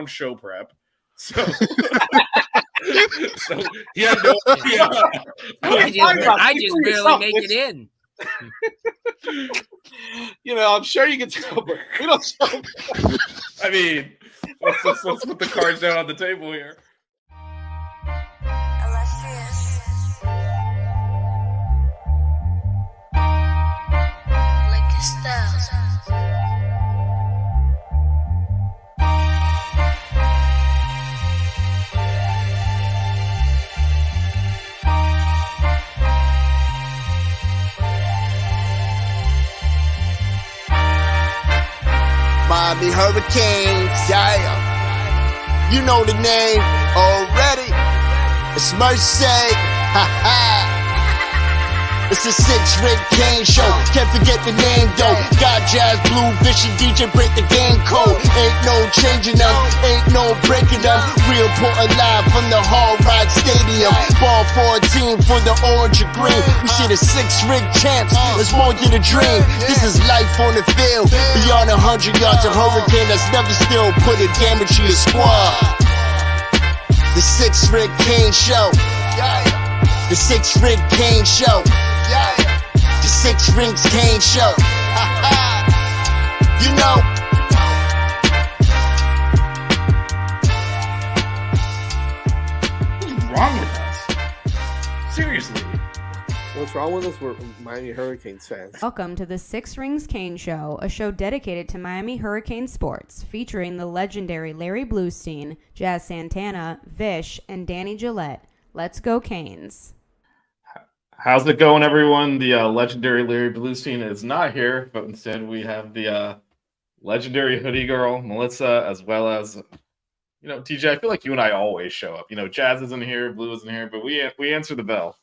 show prep. So, so he had no idea. I just barely make it in. I'm sure you can tell, but we don't show. I mean, let's put the cards down on the table here. Miami Hurricanes, yeah. You know the name already. It's Mercy. Ha ha. It's a 6-ring Kane show. Can't forget the name though. Got Jazz, Blue, Vision, DJ break the game code. Ain't no changing them, ain't no breaking them. Real Portland live from the Hard Rock Stadium. Ball 14 for the orange and green. We see the 6-ring champs. It's more than a dream. This is life on the field. Beyond 100 yards of hurricane that's never still put a damage to your squad. The 6-ring Kane show. The 6-ring Kane show. The 6 Rings Kane show. You know. What's wrong with us? Seriously. What's wrong with us? We're Miami Hurricanes fans. Welcome to the 6 Rings Kane Show, a show dedicated to Miami Hurricane sports, featuring the legendary Larry Bluestein, Jazz Santana, Vish, and Danny Gillette. Let's go Canes. How's it going, everyone? The legendary Larry Bluestein is not here, but instead we have the legendary hoodie girl, Melissa, as well as, TJ, I feel like you and I always show up. Jazz isn't here, Blue isn't here, but we answer the bell.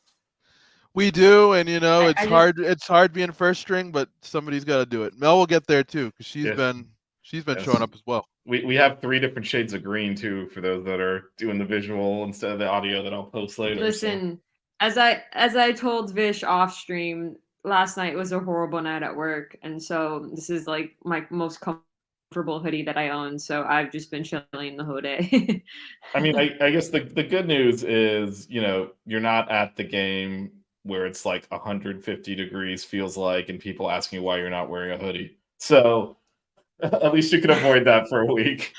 We do, and it's hard being first string, but somebody's got to do it. Mel will get there too, because she's been showing up as well. We have 3 different shades of green too, for those that are doing the visual instead of the audio that I'll post later. Listen. So. As I told Vish off stream, last night was a horrible night at work, and so this is like my most comfortable hoodie that I own. So I've just been chilling the whole day. I mean, I guess the good news is, you're not at the game where it's like 150 degrees feels like, and people asking you why you're not wearing a hoodie. So at least you can avoid that for a week.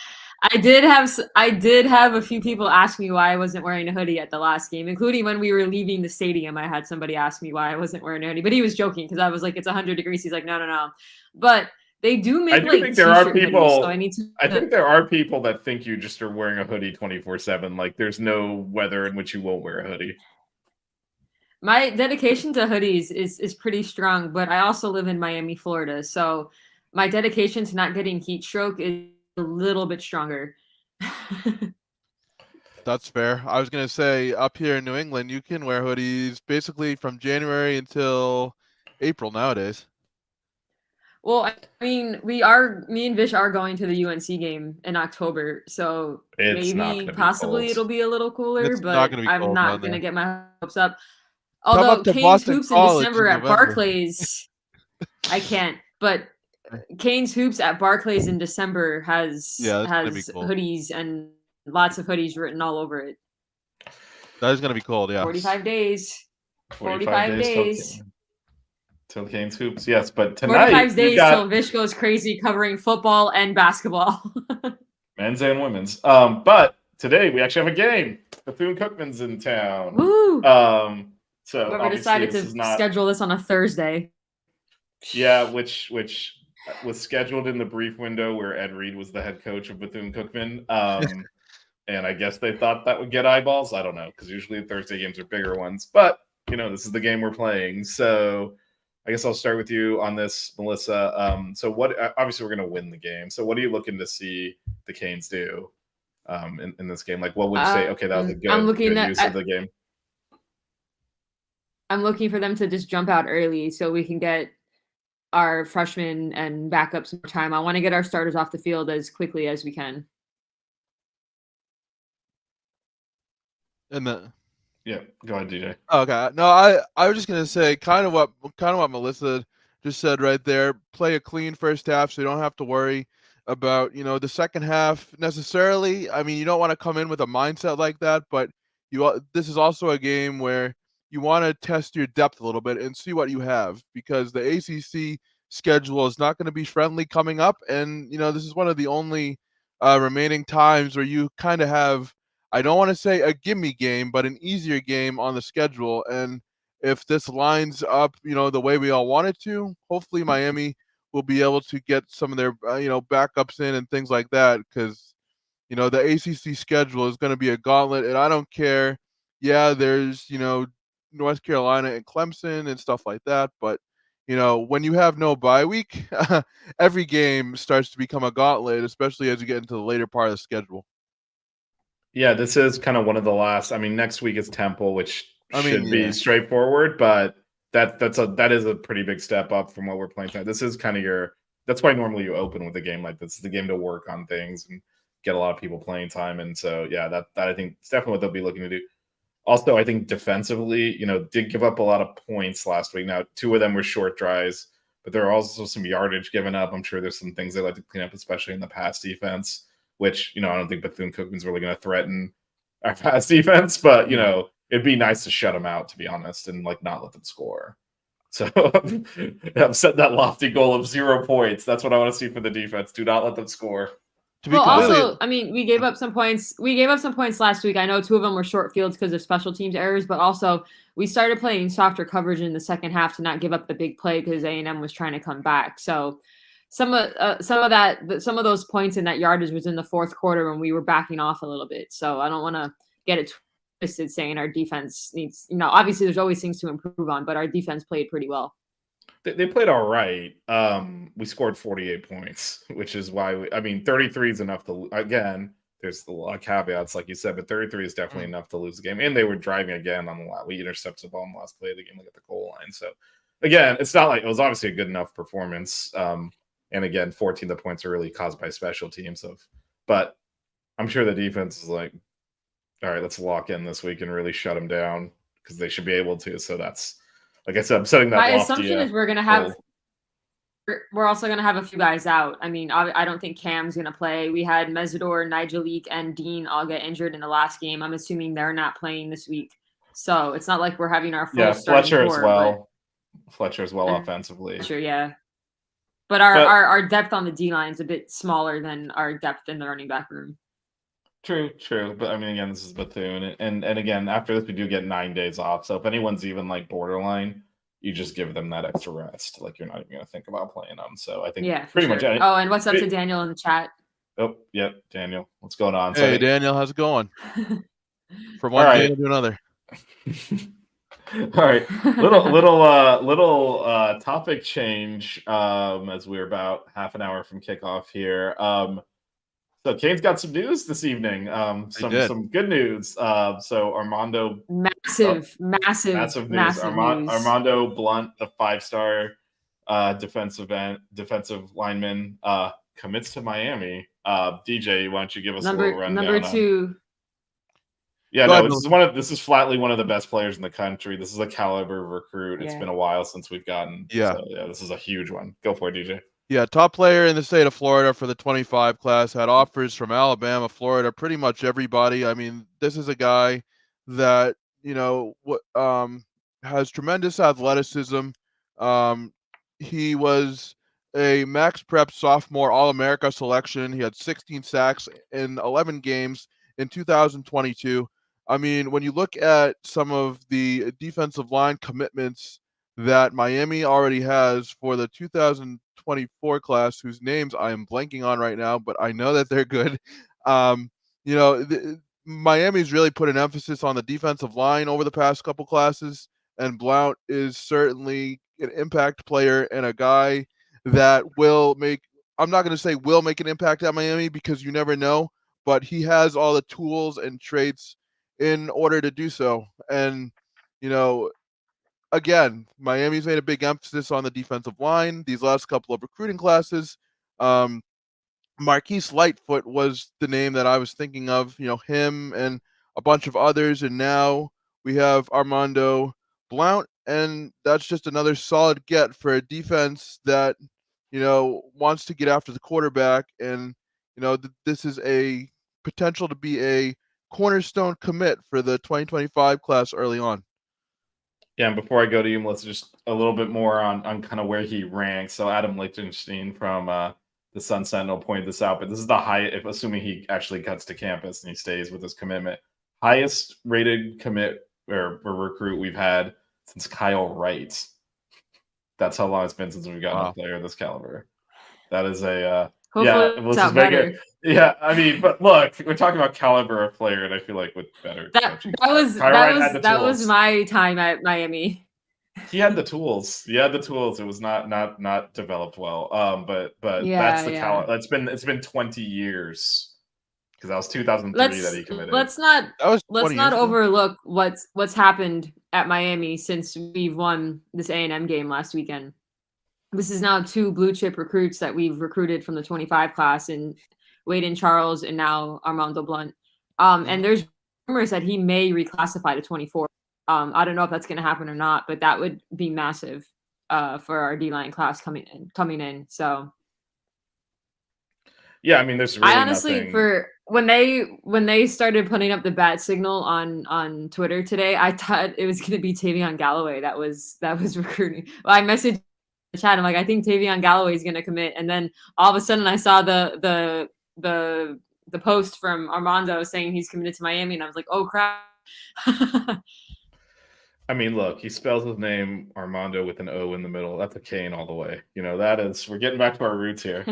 I did have a few people ask me why I wasn't wearing a hoodie at the last game, including when we were leaving the stadium. I had somebody ask me why I wasn't wearing a hoodie, but he was joking because I was like, it's 100 degrees. He's like, no. But they do make think there are people. Hoodies, so I need to. I think there are people that think you just are wearing a hoodie 24/7. Like there's no weather in which you won't wear a hoodie. My dedication to hoodies is pretty strong, but I also live in Miami, Florida, so my dedication to not getting heat stroke is a little bit stronger. That's fair. I was going to say, up here in New England, you can wear hoodies basically from January until April nowadays. Well, I mean, me and Vish are going to the UNC game in October, so maybe possibly it'll be a little cooler, but I'm not going to get my hopes up. Although Canes Hoops in December at Barclays, I can't, but Canes Hoops at Barclays in December has cool. Hoodies and lots of hoodies written all over it. That is going to be cold, yeah. 45 days. 45 days. Till Canes Hoops, yes. But tonight, 45 days till Vish goes crazy covering football and basketball. Men's and women's. But today we actually have a game. Bethune-Cookman's in town. Woo! So whoever decided to schedule this on a Thursday. Yeah, which was scheduled in the brief window where Ed Reed was the head coach of Bethune-Cookman. And I guess they thought that would get eyeballs. I don't know, because usually Thursday games are bigger ones. But, this is the game we're playing. So I guess I'll start with you on this, Melissa. So obviously we're going to win the game. So what are you looking to see the Canes do in this game? Like, what would you say, okay, that was a good use of the game? I'm looking for them to just jump out early so we can get our freshmen and backups more time. I want to get our starters off the field as quickly as we can. And then, yeah, go ahead, DJ. Okay, no, I was just gonna say kind of what Melissa just said right there. Play a clean first half, so you don't have to worry about, the second half necessarily. I mean, you don't want to come in with a mindset like that, but this is also a game where you want to test your depth a little bit and see what you have, because the ACC schedule is not going to be friendly coming up, and this is one of the only remaining times where you kind of have, I don't want to say a gimme game, but an easier game on the schedule. And if this lines up, the way we all want it to, hopefully Miami will be able to get some of their, backups in and things like that, because, the ACC schedule is going to be a gauntlet, and I don't care. Yeah, there's, North Carolina and Clemson and stuff like that, but when you have no bye week, every game starts to become a gauntlet, especially as you get into the later part of the schedule. Yeah, this is kind of one of the last. I mean, next week is Temple, which should be straightforward, but that is a pretty big step up from what we're playing tonight. This is kind of that's why normally you open with a game like this. It's the game to work on things and get a lot of people playing time. And so, yeah, that I think it's definitely what they'll be looking to do. Also, I think defensively, did give up a lot of points last week. Now, 2 of them were short drives, but there are also some yardage given up. I'm sure there's some things they like to clean up, especially in the pass defense, which, I don't think Bethune-Cookman's really going to threaten our pass defense, but, it'd be nice to shut them out, to be honest, and not let them score. So I've set that lofty goal of 0 points. That's what I want to see for the defense. Do not let them score. Also, I mean, we gave up some points. We gave up some points last week. I know 2 of them were short fields because of special teams errors, but also we started playing softer coverage in the second half to not give up the big play because A&M was trying to come back. So some of those points in that yardage was in the fourth quarter when we were backing off a little bit. So I don't want to get it twisted saying our defense needs, obviously there's always things to improve on, but our defense played pretty well. They played all right. We scored 48 points, which is why 33 is enough to, again, there's a lot of caveats, like you said, but 33 is definitely enough to lose the game. And they were driving again on the line. We intercepted the ball in the last play of the game, at the goal line. So again, it's not like it was obviously a good enough performance. And again, 14 of the points are really caused by special teams. But I'm sure the defense is like, all right, let's lock in this week and really shut them down, because they should be able to. So that's, like I said, I'm setting that. My assumption is we're also going to have a few guys out. I mean, I don't think Cam's going to play. We had Mesidor, Nigelique, and Dean all get injured in the last game. I'm assuming they're not playing this week. So it's not like we're having our full Fletcher as well. Fletcher as well offensively. Sure, yeah. But our depth on the D line is a bit smaller than our depth in the running back room. True. But I mean, again, this is Bethune, and again, after this, we do get 9 days off. So if anyone's even borderline, you just give them that extra rest. You're not even going to think about playing them. So I think pretty much. Oh, and what's up to Daniel in the chat? Oh, yep, Daniel, what's going on? Hey, Daniel, how's it going? From one game to another. All right, little topic change as we're about half an hour from kickoff here. So Canes got some news this evening. Some good news. So Armando, massive news. Armando Blunt, the 5-star defensive lineman, commits to Miami. DJ, why don't you give us a little rundown? Number 2. Yeah, no, this is flatly one of the best players in the country. This is a caliber recruit. It's been a while since we've gotten. Yeah. So, this is a huge one. Go for it, DJ. Yeah, top player in the state of Florida for the 25 class, had offers from Alabama, Florida, pretty much everybody. I mean, this is a guy that, has tremendous athleticism. He was a Max Prep sophomore All-America selection. He had 16 sacks in 11 games in 2022. I mean, when you look at some of the defensive line commitments that Miami already has for the 2024 class, whose names I am blanking on right now, but I know that they're good. Miami's really put an emphasis on the defensive line over the past couple classes, and Blount is certainly an impact player and a guy that will make, I'm not going to say will make an impact at Miami, because you never know, but he has all the tools and traits in order to do so. And, again, Miami's made a big emphasis on the defensive line these last couple of recruiting classes. Marquise Lightfoot was the name that I was thinking of, him and a bunch of others. And now we have Armando Blount, and that's just another solid get for a defense that, wants to get after the quarterback, and this is a potential to be a cornerstone commit for the 2025 class early on. Yeah, and before I go to you, let's just a little bit more on kind of where he ranks. So Adam Lichtenstein from the Sun Sentinel pointed this out, but this is the high, if assuming he actually cuts to campus and he stays with his commitment, highest rated commit or recruit we've had since Kyle Wright. That's how long it's been since we've gotten a player of this caliber. That is a yeah. I mean, but look, we're talking about caliber of player, and I feel like with better coaching. That was my time at Miami. He had the tools. It was not developed well. But that's the caliber. It's been 20 years. Because that was 2003 that he committed. Let's not overlook what's happened at Miami since we've won this A&M game last weekend. This is now 2 blue chip recruits that we've recruited from the 25 class, and Waden Charles and now Armando Blunt. And there's rumors that he may reclassify to 24. I don't know if that's going to happen or not, but that would be massive for our D-line class coming in. So. Yeah, I mean, there's really nothing. For when they started putting up the bat signal on Twitter today, I thought it was going to be Tavion Galloway that was recruiting. Well, I messaged the chat. I'm like, I think Tavion Galloway is going to commit, and then all of a sudden I saw the post from Armando saying he's committed to Miami, and I was like, oh crap. I mean, look, he spells his name Armando with an O in the middle. That's a Kane all the way. We're getting back to our roots here.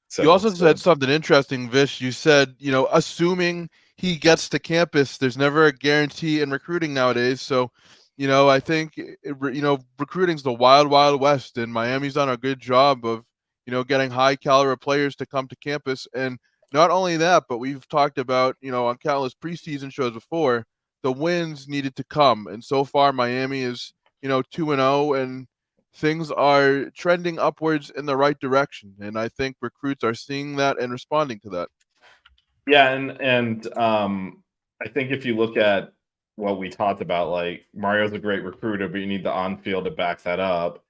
So, you also said something interesting, Vish. You said, assuming he gets to campus, there's never a guarantee in recruiting nowadays. So, I think, recruiting's the wild, wild west, and Miami's done a good job of, getting high caliber players to come to campus. And not only that, but we've talked about, on countless preseason shows before, the wins needed to come. And so far, Miami is, 2-0, and things are trending upwards in the right direction, and I think recruits are seeing that and responding to that. Yeah, and I think if you look at what we talked about, like Mario's a great recruiter, but you need the on-field to back that up.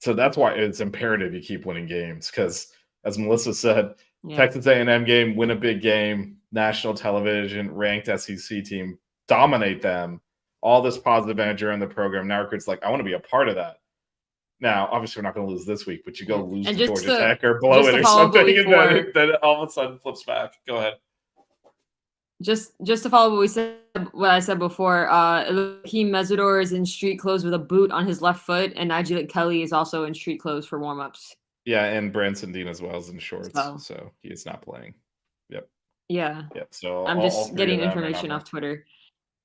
So that's why it's imperative you keep winning games, because as Melissa said, Texas A&M game, win a big game, national television, ranked SEC team, dominate them, all this positive energy in the program. Now recruits like, I want to be a part of that. Now, obviously, we're not going to lose this week, but you go lose to Georgia Tech or blow it or something, and then all of a sudden flips back. Go ahead. Just to follow what I said before, Hakeem Mesidor is in street clothes with a boot on his left foot, and Nigel Kelly is also in street clothes for warm-ups. Yeah, and Branson Dean as well is in shorts, so he is not playing. Yep. Yeah. Yep. So I'm just getting information off Twitter.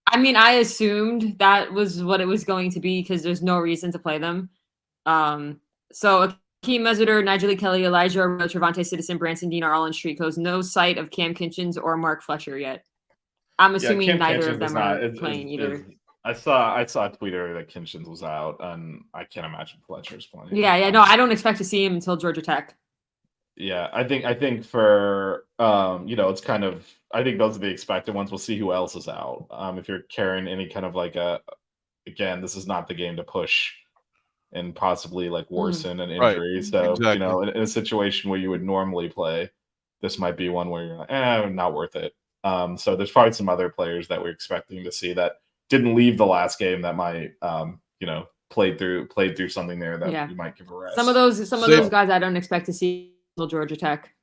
I mean, I assumed that was what it was going to be because there's no reason to play them. So Hakeem Mesidor, Nigel Kelly, Elijah Roach, Trevante Citizen, Branson Dean are all in street clothes. No sight of Cam Kinchins or Mark Fletcher yet. I'm assuming neither of them are playing either. I saw a tweet earlier that Kinchins was out, and I can't imagine Fletcher's playing. Yeah, no, I don't expect to see him until Georgia Tech. Yeah, I think for it's kind of, I think those are the expected ones. We'll see who else is out. If you're carrying any kind of again, this is not the game to push and possibly worsen an injury. Right. So, exactly. In a situation where you would normally play, this might be one where you're like, not worth it. So there's probably some other players that we're expecting to see that didn't leave the last game that might, played through something there that you might give a rest. Some of those guys I don't expect to see until Georgia Tech.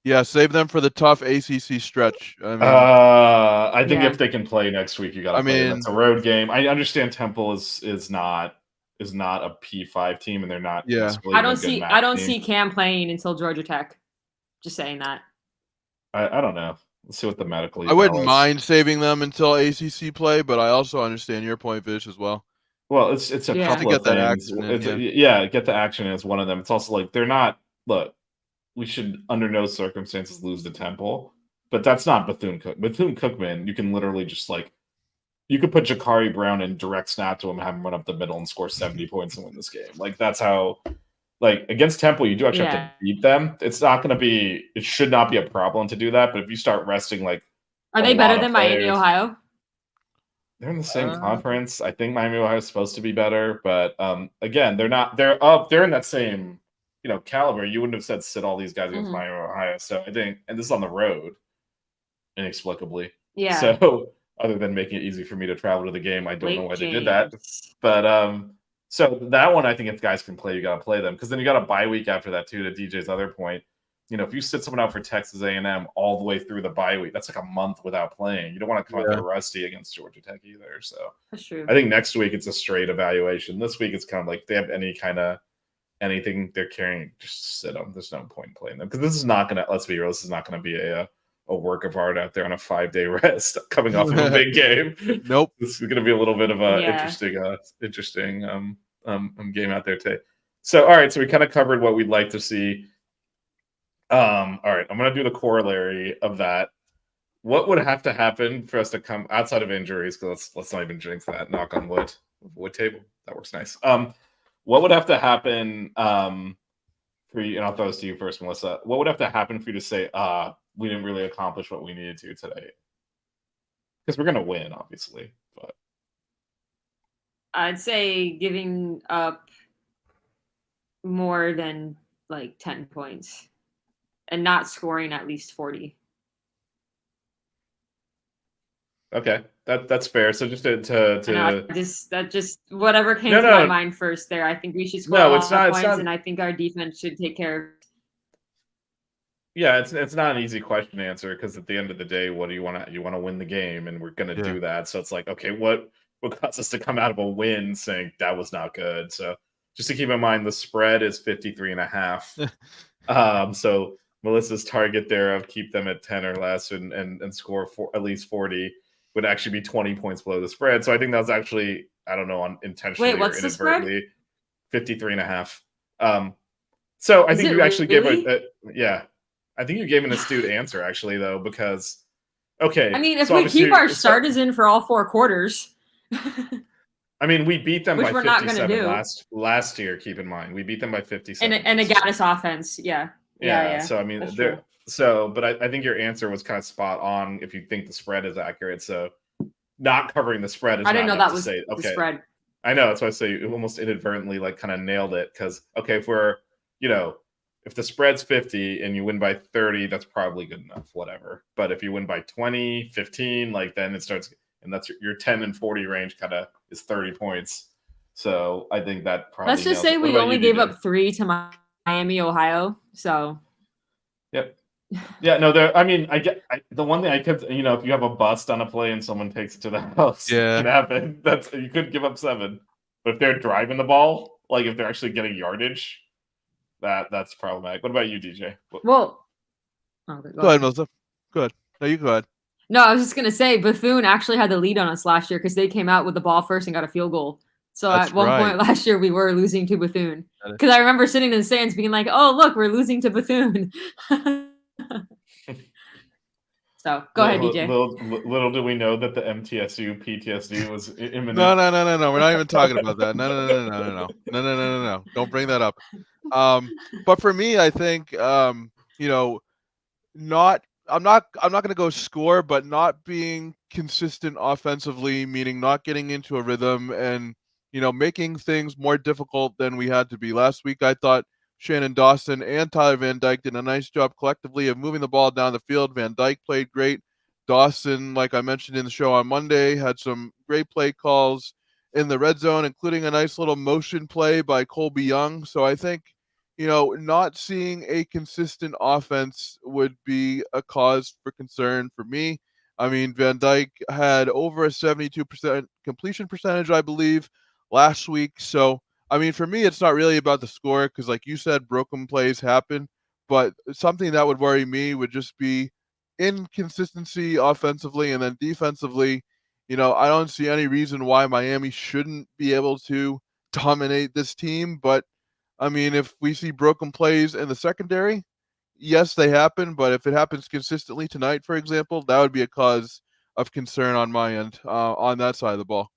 Yeah, save them for the tough ACC stretch. I think if they can play next week, you got to play them. It's a road game. I understand Temple is not a P5 team, and they're not. Yeah, I don't see Cam playing until Georgia Tech. Just saying that. I don't know. Let's see what the medical. I wouldn't mind saving them until ACC play, but I also understand your point, Vish, as well. Well, it's a couple of things. Get the action is one of them. It's also they're not. Look, we should under no circumstances lose to Temple, but that's not Bethune-Cookman. You can literally just you could put Jakari Brown in direct snap to him, have him run up the middle and score 70 points and win this game. That's how. Against Temple, you do actually have to beat them. It should not be a problem to do that. But if you start resting are they better than Miami, Ohio? They're in the same conference. I think Miami, Ohio is supposed to be better, but again, they're not. They're in that same. caliber, you wouldn't have said sit all these guys against Miami, Ohio. So I think, and this is on the road, inexplicably. Yeah. So other than making it easy for me to travel to the game, I don't know why they did that. But so that one, I think if guys can play, you got to play them, because then you got a bye week after that too. To DJ's other point, if you sit someone out for Texas A&M all the way through the bye week, that's like a month without playing. You don't want to come out there rusty against Georgia Tech either. So that's true. I think next week it's a straight evaluation. This week it's kind of like if they have any kind of anything they're carrying, just sit them. There's no point in playing them, because this is not going to. Let's be real. This is not going to be a work of art out there on a 5-day rest coming off of a big game. Nope. This is going to be a little bit of a interesting game out there today. So, all right. So we kind of covered what we'd like to see. All right. I'm going to do the corollary of that. What would have to happen for us to come outside of injuries? Because let's not even jinx that. Knock on wood. Wood table. That works nice. What would have to happen for you? And I'll throw this to you first, Melissa. What would have to happen for you to say, we didn't really accomplish what we needed to today? Because we're going to win, obviously. But I'd say giving up more than like 10 points and not scoring at least 40. Okay, that's fair. So just that just whatever came to my mind first there. I think we should score a lot of points, and I think our defense should take care of it. Yeah, it's not an easy question to answer, because at the end of the day, what do you want to? You want to win the game, and we're going to do that. So it's like, okay, what caused us to come out of a win saying that was not good? So just to keep in mind, the spread is 53.5. So Melissa's target there of keep them at 10 or less and score at least 40 would actually be 20 points below the spread. So I think that was actually, I don't know, intentionally or inadvertently, 53.5. So I think you actually gave I think you gave an astute answer, actually, though, because, okay. I mean, if we keep our starters in for all 4 quarters. I mean, we beat them by 57 last year, keep in mind. We beat them by 57. And a Gaddis offense, yeah. So, I mean, but I think your answer was kind of spot on if you think the spread is accurate. So not covering the spread is I didn't not know that was the spread. I know. That's why I say you almost inadvertently kind of nailed it, because, okay, if we're, if the spread's 50 and you win by 30, that's probably good enough, whatever. But if you win by 20, 15, then it starts, and that's your 10 and 40 range kind of is 30 points. So I think that probably. Let's just say we only gave up 3 to Miami, Ohio. So. Yep. Yeah, no, I mean, the one thing I could, if you have a bust on a play and someone takes it to the house, it can happen. You could give up 7. But if they're driving the ball, if they're actually getting yardage, that's problematic. What about you, DJ? Well, go ahead, Melissa. Go ahead. No, you go ahead. No, I was just gonna say Bethune actually had the lead on us last year because they came out with the ball first and got a field goal. So at one point last year we were losing to Bethune, because I remember sitting in the stands being like, "Oh, look, we're losing to Bethune." So go ahead, DJ. Little do we know that the MTSU PTSD was imminent. No. We're not even talking about that. No. Don't bring that up. But for me, I think I'm not going to go score, but not being consistent offensively, meaning not getting into a rhythm and making things more difficult than we had to be. Last week, I thought Shannon Dawson and Tyler Van Dyke did a nice job collectively of moving the ball down the field. Van Dyke played great. Dawson, like I mentioned in the show on Monday, had some great play calls in the red zone, including a nice little motion play by Colby Young. So I think, not seeing a consistent offense would be a cause for concern for me. I mean, Van Dyke had over a 72% completion percentage, I believe, last week. So, I mean, for me, it's not really about the score because, like you said, broken plays happen. But something that would worry me would just be inconsistency offensively, and then defensively. I don't see any reason why Miami shouldn't be able to dominate this team. But, I mean, if we see broken plays in the secondary, yes, they happen. But if it happens consistently tonight, for example, that would be a cause of concern on my end on that side of the ball.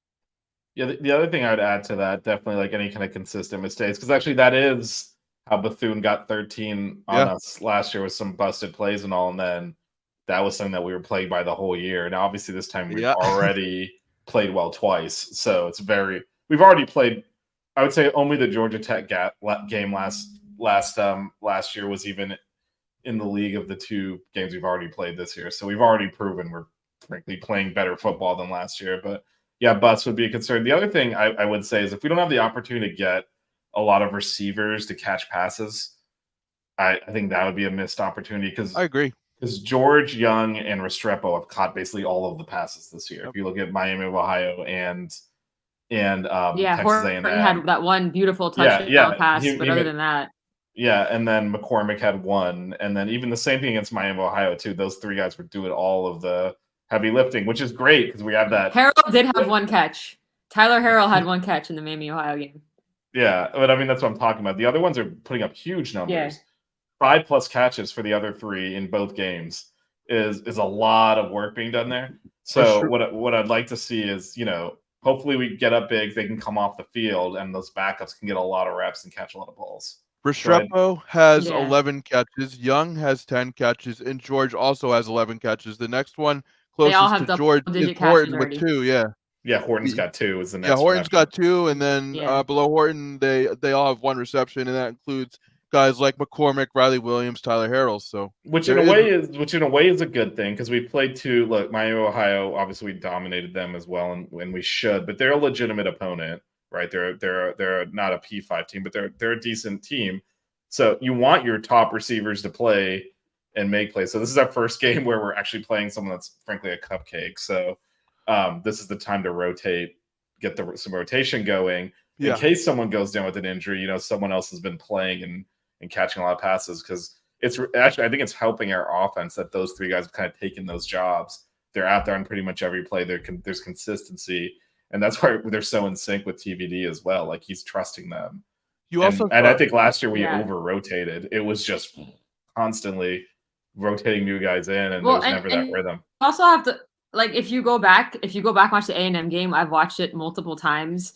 Yeah, the other thing I would add to that, definitely any kind of consistent mistakes, because actually that is how Bethune got 13 on us last year with some busted plays and all, and then that was something that we were plagued by the whole year. Now, obviously, this time we've already played well twice, so we've already played. I would say only the Georgia Tech game last last year was even in the league of the 2 games we've already played this year. So we've already proven we're frankly playing better football than last year. But yeah, bust would be a concern. The other thing I would say is if we don't have the opportunity to get a lot of receivers to catch passes, I think that would be a missed opportunity because I agree. Because George, Young, and Restrepo have caught basically all of the passes this year. Yep. If you look at Miami of Ohio and Texas Horton A&M had that one beautiful touchdown pass, but other than that, and then McCormick had 1, and then even the same thing against Miami of Ohio too. Those 3 guys were doing all of the heavy lifting, which is great because we have that. Harrell did have 1 catch. Tyler Harrell had 1 catch in the Miami Ohio game. Yeah, but I mean that's what I'm talking about. The other ones are putting up huge numbers. Yeah. 5+ catches for the other 3 in both games is a lot of work being done there. So what I'd like to see is, hopefully we get up big, they can come off the field, and those backups can get a lot of reps and catch a lot of balls. Restrepo has 11 catches, Young has 10 catches, and George also has 11 catches. The next one closest to George is Horton with 2, Yeah, Horton's got 2 is the next. Yeah, Horton's got 2, and then below Horton, they all have 1 reception, and that includes guys like McCormick, Riley Williams, Tyler Harrell. So which in a way is a good thing because we played 2. Look, Miami Ohio, obviously we dominated them as well, and we should, but they're a legitimate opponent, right? They're not a P5 team, but they're a decent team. So you want your top receivers to play and make plays. So this is our first game where we're actually playing someone that's frankly a cupcake. So this is the time to rotate, get some rotation going in case someone goes down with an injury. Someone else has been playing and catching a lot of passes because it's actually, I think it's helping our offense that those 3 guys have kind of taken those jobs. They're out there on pretty much every play. There's consistency, and that's why they're so in sync with TVD as well. Like he's trusting them. And I think last year we over rotated. It was just constantly rotating new guys in, and there was never that rhythm. You also have to if you go back and watch the A&M game, I've watched it multiple times.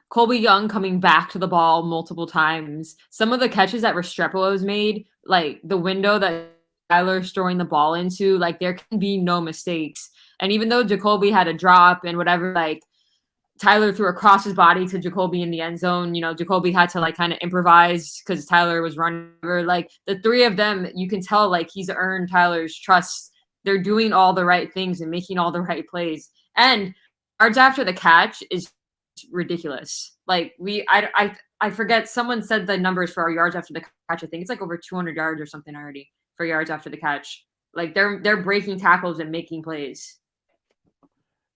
Colby Young coming back to the ball multiple times. Some of the catches that Restrepo has made, like the window that Tyler's throwing the ball into, there can be no mistakes. And even though Jacoby had a drop and whatever, Tyler threw across his body to Jacoby in the end zone. Jacoby had to kind of improvise because Tyler was running over. The 3 of them, you can tell he's earned Tyler's trust. They're doing all the right things and making all the right plays. And yards after the catch is ridiculous. I forget, someone said the numbers for our yards after the catch. I think it's over 200 yards or something already for yards after the catch. They're breaking tackles and making plays.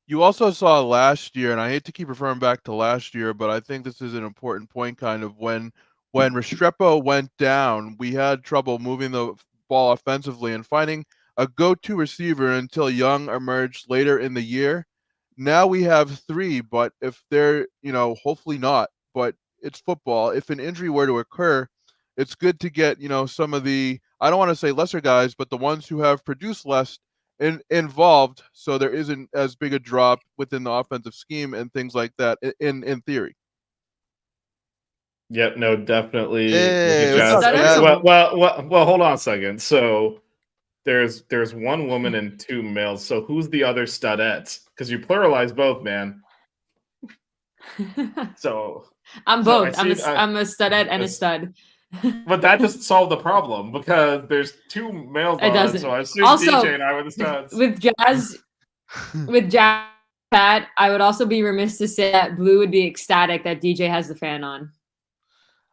You also saw last year, and I hate to keep referring back to last year, but I think this is an important point kind of when Restrepo went down, we had trouble moving the ball offensively and finding a go-to receiver until Young emerged later in the year. Now we have 3, but if they're, hopefully not, but it's football. If an injury were to occur, it's good to get, some of the, I don't want to say lesser guys, but the ones who have produced less involved, so there isn't as big a drop within the offensive scheme and things like that in theory. Yep, no, definitely. Hey, well, hold on a second. So there's 1 woman and 2 males. So who's the other studette? Because you pluralize both, man. So I'm both. I'm a studette and a stud. But that doesn't solve the problem because there's 2 males on it, so I assume also, DJ and I were the studs. With Jazz, Pat, I would also be remiss to say that Blue would be ecstatic that DJ has the fan on.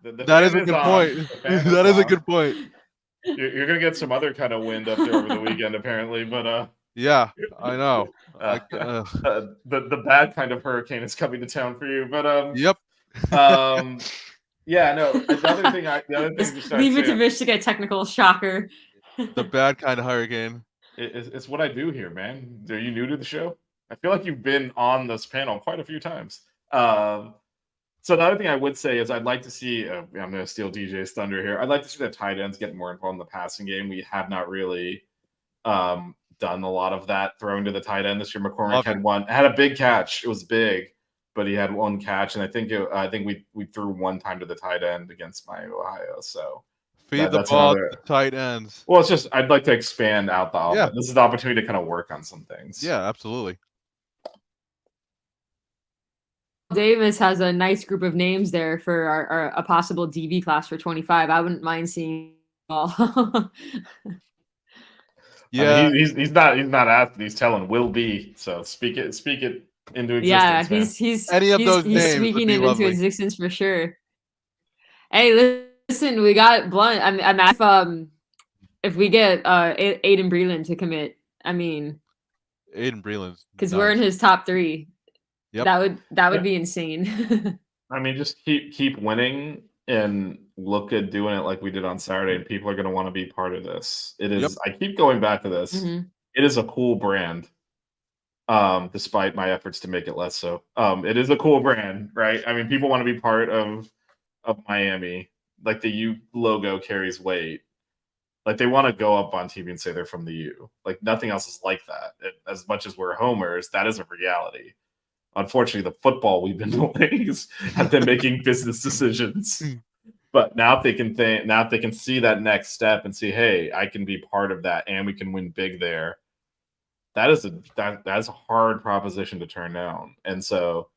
That is a good point. That is a good point. You're gonna get some other kind of wind up there over the weekend, apparently. But yeah, I know. The bad kind of hurricane is coming to town for you. But yep. Yeah, no. The other thing. Leave it to Vish to get technical. Shocker. The bad kind of hurricane. It's what I do here, man. Are you new to the show? I feel like you've been on this panel quite a few times. So the other thing I would say is I'd like to see. I'm going to steal DJ's thunder here. I'd like to see the tight ends get more involved in the passing game. We have not really done a lot of that throwing to the tight end this year. McCormick had a big catch. It was big. But he had 1 catch, and I think we threw 1 time to the tight end against Miami, Ohio. So feed the ball to the tight ends. Well, it's just I'd like to expand out the offense. Yeah. This is the opportunity to kind of work on some things. Yeah, absolutely. Davis has a nice group of names there for a possible DB class for 25. I wouldn't mind seeing all. Yeah, I mean, he's not asking. He's telling will be. So speak it into existence. Yeah, man. he's any of those names speaking it into existence for sure. Hey, listen, we got Blunt. I'm if we get Aiden Breland to commit. I mean, Aiden Breland's because we're in his top 3. Yep. That would be insane. I mean, just keep winning and look good doing it like we did on Saturday, and people are going to want to be part of this. It is. I keep going back to this. Mm-hmm. It is a cool brand. Despite my efforts to make it less so. It is a cool brand, right? I mean, people want to be part of Miami. Like the U logo carries weight. Like they want to go up on TV and say they're from the U. Like nothing else is like that. As much as we're homers, that is a reality. Unfortunately, the football we've been playing have been making business decisions. But now if they can see that next step and see, hey, I can be part of that and we can win big there. That is a hard proposition to turn down. And so,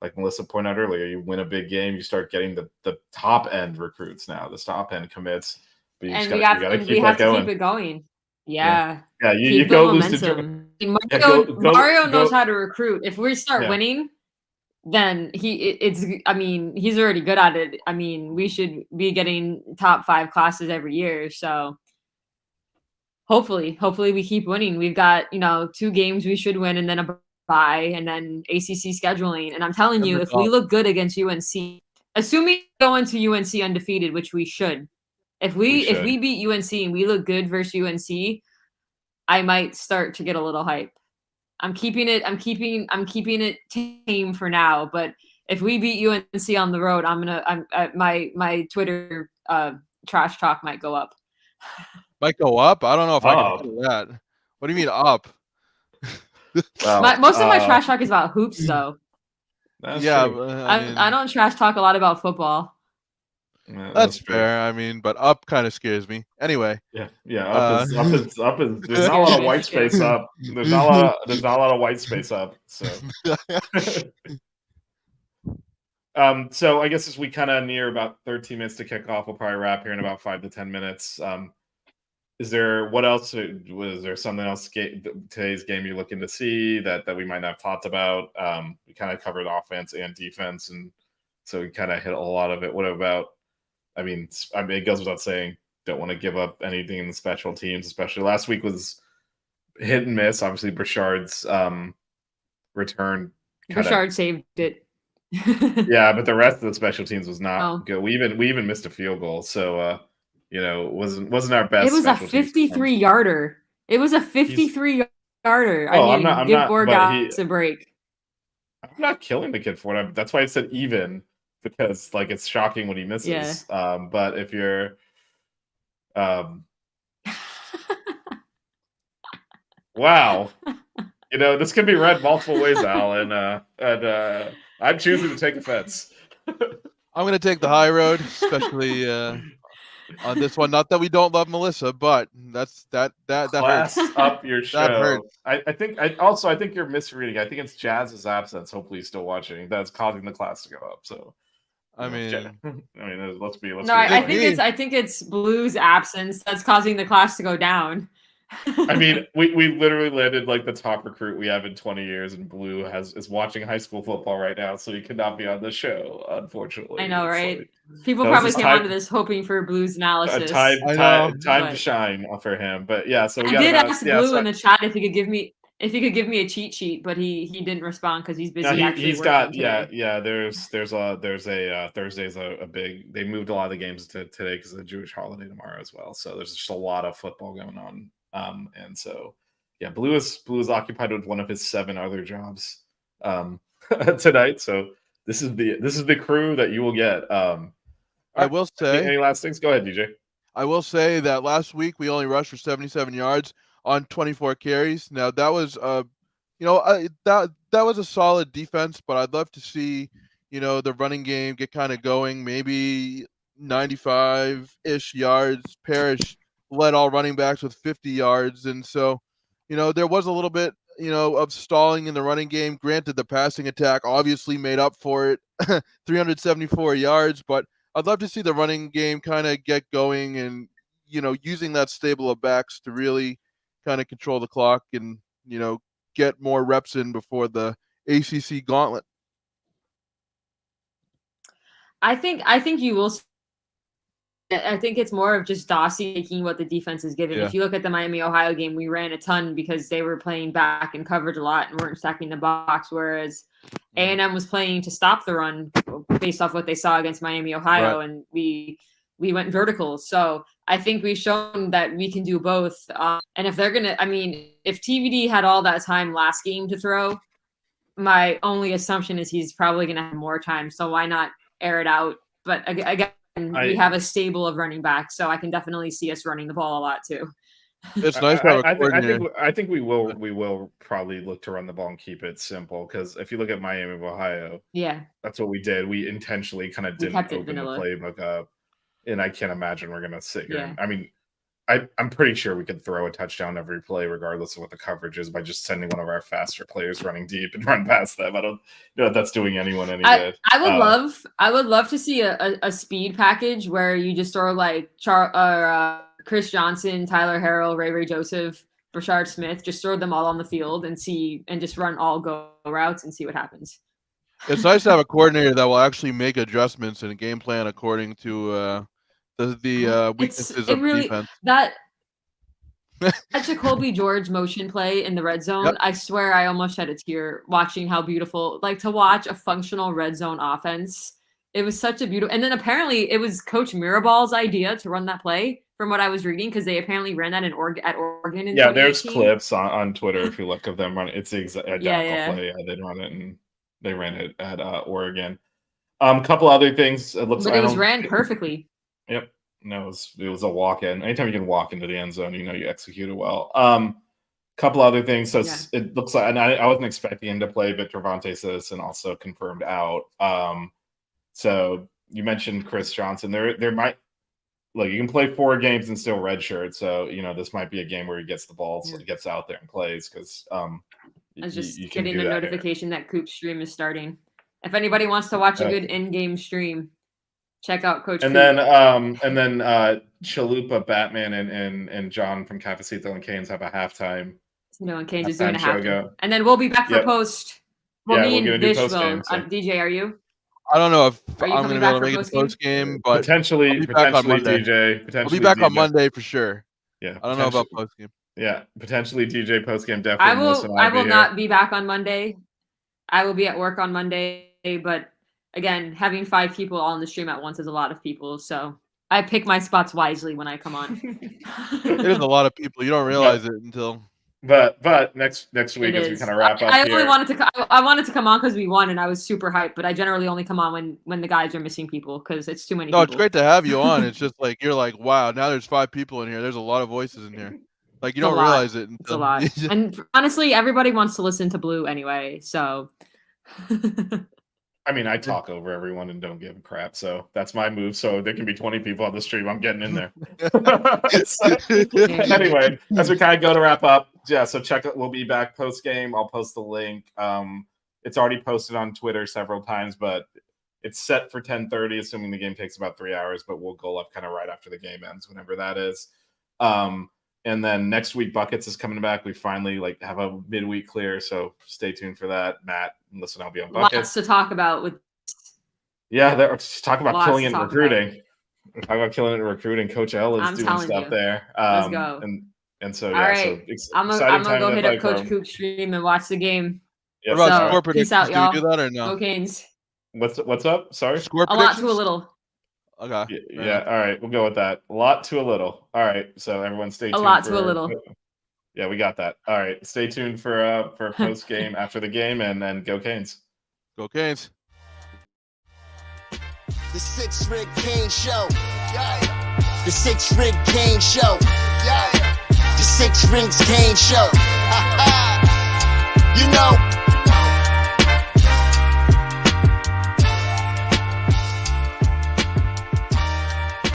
like Melissa pointed out earlier, you win a big game, you start getting the top end recruits now, the top end commits. But you and we have to keep it going. Yeah. You go lose to Mario knows how to recruit. If we start winning, then I mean, he's already good at it. I mean, we should be getting top 5 classes every year. So hopefully we keep winning. We've got, 2 games we should win and then a bye and then ACC scheduling. And I'm telling you, if we look good against UNC, assuming we go into UNC undefeated, which we should, if we beat UNC and we look good versus UNC, I might start to get a little hype. I'm keeping it tame for now, but if we beat UNC on the road, my Twitter trash talk might go up. Might go up? I don't know if I can do that. What do you mean up? Most of my trash talk is about hoops, though. I don't trash talk a lot about football. Yeah, that's fair. I mean, but up kind of scares me. Anyway. Yeah. Up is. There's not a lot of white space up. There's not a lot of white space up. So. So I guess as we kind of near about 13 minutes to kick off, we'll probably wrap here in about 5 to 10 minutes. Is there something else today's game you're looking to see that we might not have talked about? We kind of covered offense and defense, and so we kind of hit a lot of it. What about? I mean, it goes without saying, don't want to give up anything in the special teams, especially last week was hit and miss. Obviously, Burchard's return. Burchard saved it. Yeah, but the rest of the special teams was not good. We even missed a field goal, so wasn't our best. It was a 53-yarder. It was a 53-yarder. I'm not give Borgas a break. I'm not killing the kid for it. That's why I said even, because like it's shocking when he misses. Yeah. But if you're wow. This can be read multiple ways, Al, and I'm choosing to take offense. I'm going to take the high road, especially on this one. Not that we don't love Melissa, but that Class hurts. Up your show. That hurts. I think you're misreading. I think it's Jazz's absence. Hopefully, he's still watching. That's causing the class to go up. So, let's be. No, I think it's Blue's absence that's causing the class to go down. I mean, we literally landed like the top recruit we have in 20 years, and Blue is watching high school football right now, so he could not be on the show, unfortunately. I know, right? People probably came onto this hoping for Blue's analysis. Time to shine for him, but yeah. So I did ask Blue in the chat if he could give me a cheat sheet, but he didn't respond because he's busy. He's got today. There's a Thursday's a big. They moved a lot of the games to today because of the Jewish holiday tomorrow as well. So there's just a lot of football going on. And so, yeah, Blue is occupied with one of his 7 other jobs tonight. So this is the crew that you will get. I will say, any last things? Go ahead, DJ. I will say that last week we only rushed for 77 yards on 24 carries. Now that was that was a solid defense, but I'd love to see the running game get kind of going. Maybe 95-ish yards. Parrish led all running backs with 50 yards. And so, there was a little bit, of stalling in the running game. Granted, the passing attack obviously made up for it, 374 yards, but I'd love to see the running game kind of get going and, using that stable of backs to really kind of control the clock and, get more reps in before the ACC gauntlet. I think you will. I think it's more of just Dossie taking what the defense is given. Yeah. If you look at the Miami-Ohio game, we ran a ton because they were playing back and coverage a lot and weren't stacking the box, whereas A&M was playing to stop the run based off what they saw against Miami-Ohio, right. And we went vertical. So I think we've shown that we can do both. And if they're going to – if TVD had all that time last game to throw, my only assumption is he's probably going to have more time. So why not air it out? But again, we have a stable of running backs, so I can definitely see us running the ball a lot too. It's nice to have a coordinator. I think we will probably look to run the ball and keep it simple, because if you look at Miami of Ohio, that's what we did. We intentionally kind of didn't open the playbook up, and I can't imagine we're going to sit here. I'm pretty sure we could throw a touchdown every play, regardless of what the coverage is, by just sending one of our faster players running deep and run past them. I don't know if that's doing anyone any good. I would love to see a speed package where you just throw like Chris Johnson, Tyler Harrell, Ray Joseph, Brashard Smith, just throw them all on the field and just run all go routes and see what happens. It's nice to have a coordinator that will actually make adjustments in a game plan according to the weaknesses of defense. That Jacoby George motion play in the red zone, I swear I almost shed a tear watching how beautiful, like, to watch a functional red zone offense. It was such a beautiful, and then apparently it was Coach Miraball's idea to run that play from what I was reading, because they apparently ran that at Oregon in 2018. There's clips on Twitter if you look of them running. It's the identical play. They run it, and they ran it at Oregon. Couple other things. It looks, but it was ran perfectly. Yep. No, it was a walk-in. Anytime you can walk into the end zone, you executed well. Couple other things. So it looks like, and I wasn't expecting him to play, but Trevante Citizen also confirmed out. So you mentioned Chris Johnson. There might, you can play 4 games and still redshirt. So this might be a game where he gets the ball, so he gets out there and plays, because I was just getting a notification that Coop stream is starting. If anybody wants to watch a good in-game stream, check out Coach. And then Chalupa, Batman, and John from Cafecito and Canes have a halftime. And Canes is doing a halftime. And then we'll be back for post. Well, me and Vish will. DJ, are you? I don't know if I'm going to be able to make it post game, but potentially DJ. I'll be back on Monday for sure. Yeah, I don't know about post game. Yeah, potentially DJ post game. Definitely. I will not be back on Monday. I will be at work on Monday, but again, having 5 people all in the stream at once is a lot of people, so I pick my spots wisely when I come on. It is a lot of people. You don't realize it until. But next week, as we kind of wrap up, I wanted to come on because we won, and I was super hyped. But I generally only come on when the guys are missing people, because it's too many. No, it's great to have you on. It's just like you're like, wow, now there's 5 people in here. There's a lot of voices in here. Like, you don't realize it. It's a lot. And honestly, everybody wants to listen to Blue anyway, so. I talk over everyone and don't give a crap, so that's my move. So there can be 20 people on the stream. I'm getting in there. Anyway, as we kind of go to wrap up, so check it. We'll be back post game. I'll post the link. It's already posted on Twitter several times, but it's set for 10:30, assuming the game takes about 3 hours. But we'll go up kind of right after the game ends, whenever that is. And then next week, Buckets is coming back. We finally have a midweek clear, so stay tuned for that. Matt, listen, I'll be on Buckets. Lots to talk about with. Yeah, talk about killing it in recruiting. Talk about killing it in recruiting. Coach L is doing stuff there. Let's go. And so all right, so I'm gonna go hit up Coach Coop's stream and watch the game. Yeah, what about score predictions? Peace out, y'all. Do you do that or no? Go Canes. What's up? Sorry. Score predictions? A lot to a little. Okay. Yeah. All right. We'll go with that. A lot to a little. All right. So everyone stay tuned. A lot to a little. Yeah, we got that. All right. Stay tuned for post game after the game, and then go Canes. Go Canes. The 6 Rig Kane Show. Yeah. The 6 Rig Kane Show. Yeah. The 6 Rings Kane Show. You know.